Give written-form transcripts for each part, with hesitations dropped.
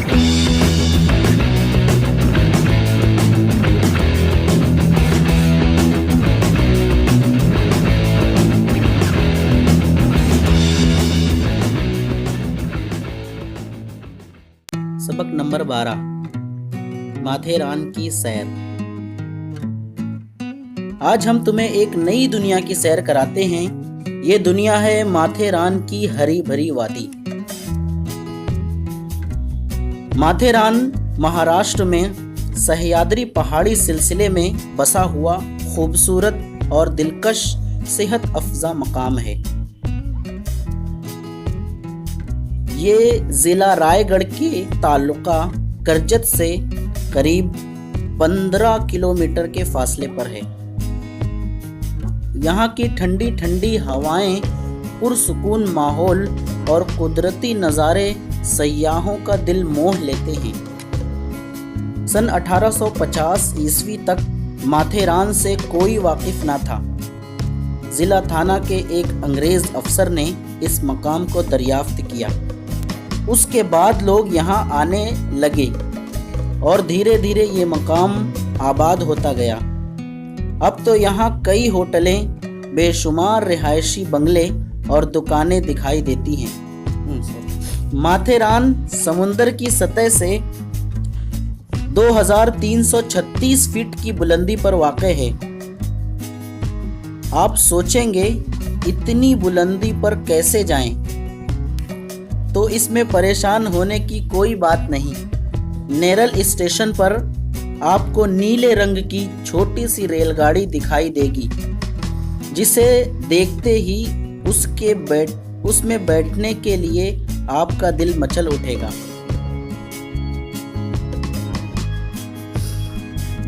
सबक नंबर 12 माथेरान की सैर। आज हम तुम्हें एक नई दुनिया की सैर कराते हैं। ये दुनिया है माथेरान की हरी भरी वादी। माथेरान महाराष्ट्र में सह्याद्री पहाड़ी सिलसिले में बसा हुआ खूबसूरत और दिलकश सेहत अफजा मकाम है। ये जिला रायगढ़ के तालुका करजत से करीब 15 किलोमीटर के फासले पर है। यहाँ की ठंडी ठंडी हवाएं, पुरसुकून माहौल और कुदरती नज़ारे सयाहों का दिल मोह लेते हैं। सन 1850 ईस्वी तक माथेरान से कोई वाकिफ न था। जिला थाना के एक अंग्रेज अफसर ने इस मकाम को दरियाफ्त किया। उसके बाद लोग यहाँ आने लगे और धीरे धीरे ये मकाम आबाद होता गया। अब तो यहाँ कई होटलें, बेशुमार रिहायशी बंगले और दुकानें दिखाई देती हैं। माथेरान समुंदर की सतह से 2336 फीट की बुलंदी पर वाक़ है। आप सोचेंगे इतनी बुलंदी पर कैसे जाएं? तो इसमें परेशान होने की कोई बात नहीं। नेरल स्टेशन पर आपको नीले रंग की छोटी सी रेलगाड़ी दिखाई देगी, जिसे देखते ही उसमें बैठने के लिए आपका दिल मचल उठेगा।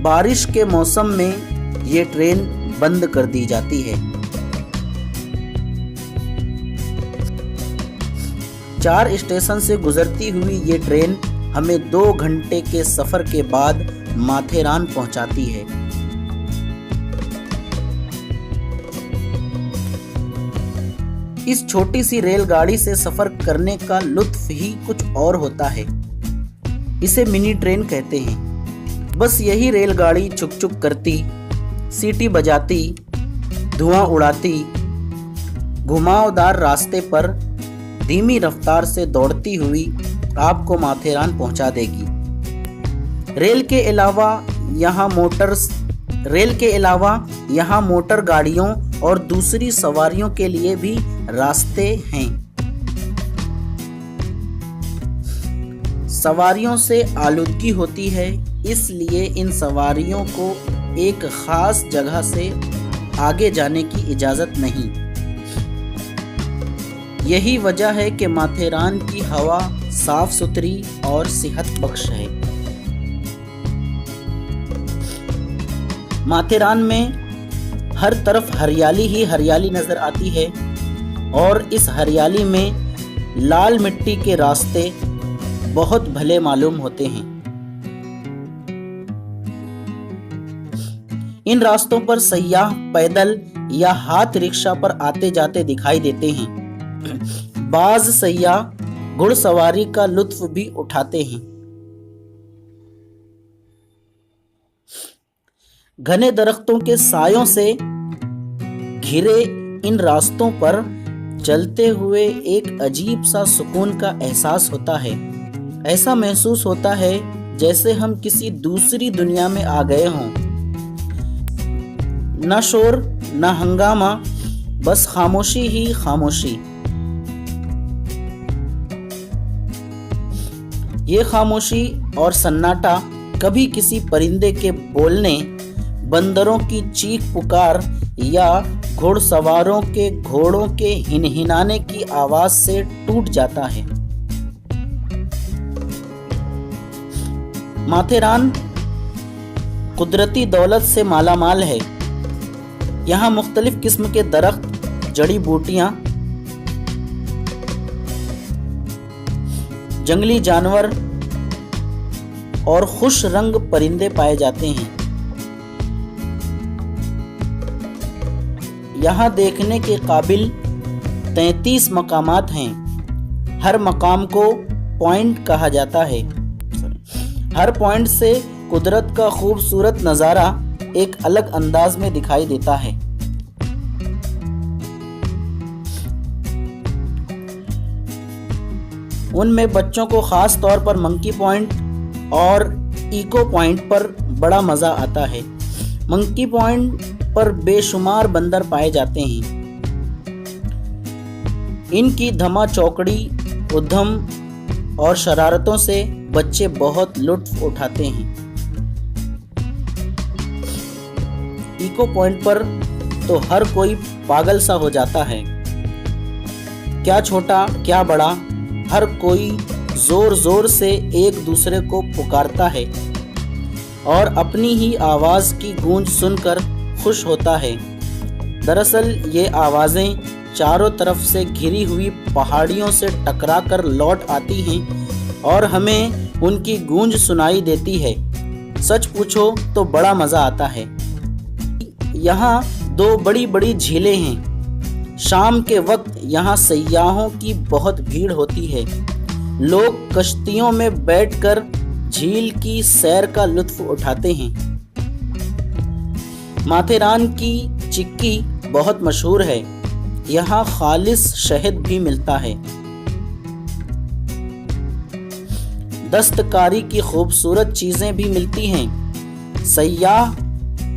बारिश के मौसम में ये ट्रेन बंद कर दी जाती है। 4 स्टेशन से गुजरती हुई ये ट्रेन हमें 2 घंटे के सफर के बाद माथेरान पहुंचाती है। इस छोटी सी रेलगाड़ी से सफर करने का लुत्फ ही कुछ और होता है। इसे मिनी ट्रेन कहते हैं। बस यही रेलगाड़ी चुक चुक करती, सीटी बजाती, धुआं उड़ाती, घुमावदार रास्ते पर धीमी रफ्तार से दौड़ती हुई आपको माथेरान पहुंचा देगी। रेल के अलावा यहाँ मोटर गाड़ियों और दूसरी सवारियों के लिए भी रास्ते हैं। सवारियों से आलूदगी होती है, इसलिए इन सवारियों को एक खास जगह से आगे जाने की इजाज़त नहीं। यही वजह है कि माथेरान की हवा साफ सुथरी और सेहत बख्श है। माथेरान में हर तरफ हरियाली ही हरियाली नजर आती है और इस हरियाली में लाल मिट्टी के रास्ते बहुत भले मालूम होते हैं। इन रास्तों पर सयाह पैदल या हाथ रिक्शा पर आते जाते दिखाई देते हैं। बाज सयाह घुड़सवारी का लुत्फ भी उठाते हैं। घने दरख्तों के सायों से घिरे इन रास्तों पर चलते हुए एक अजीब सा सुकून का एहसास होता है। ऐसा महसूस होता है जैसे हम किसी दूसरी दुनिया में आ गए हों। न शोर न हंगामा, बस खामोशी ही खामोशी। ये खामोशी और सन्नाटा कभी किसी परिंदे के बोलने, बंदरों की चीख पुकार या घुड़सवारों के घोड़ों के हिनहिनाने की आवाज से टूट जाता है। माथेरान कुदरती दौलत से मालामाल है। यहाँ मुख्तलिफ किस्म के दरख्त, जड़ी बूटियां, जंगली जानवर और खुश रंग परिंदे पाए जाते हैं। यहाँ देखने के काबिल 33 मकामात हैं। हर मकाम को पॉइंट कहा जाता है। ہر پوائنٹ سے قدرت کا خوبصورت نظارہ ایک الگ انداز میں دکھائی دیتا ہے۔ ان میں بچوں کو خاص طور پر منکی پوائنٹ اور ایکو پوائنٹ پر بڑا مزہ آتا ہے۔ منکی پوائنٹ پر بے شمار بندر پائے جاتے ہیں۔ ان کی دھما چوکڑی، ادھم اور شرارتوں سے بچے بہت لطف اٹھاتے ہیں۔ ایکو پوائنٹ پر تو ہر کوئی پاگل سا ہو جاتا ہے، کیا چھوٹا کیا بڑا، ہر کوئی زور زور سے ایک دوسرے کو پکارتا ہے اور اپنی ہی آواز کی گونج سن کر خوش ہوتا ہے۔ دراصل یہ آوازیں چاروں طرف سے گھری ہوئی پہاڑیوں سے ٹکرا کر لوٹ آتی ہیں اور ہمیں ان کی گونج سنائی دیتی ہے۔ سچ پوچھو تو بڑا مزہ آتا ہے۔ یہاں دو بڑی بڑی جھیلیں ہیں۔ شام کے وقت یہاں سیاحوں کی بہت بھیڑ ہوتی ہے۔ لوگ کشتیوں میں بیٹھ کر جھیل کی سیر کا لطف اٹھاتے ہیں۔ ماتھیران کی چکی بہت مشہور ہے۔ یہاں خالص شہد بھی ملتا ہے۔ دستکاری کی خوبصورت چیزیں بھی ملتی ہیں۔ سیاح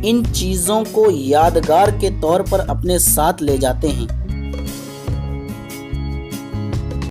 ان چیزوں کو یادگار کے طور پر اپنے ساتھ لے جاتے ہیں۔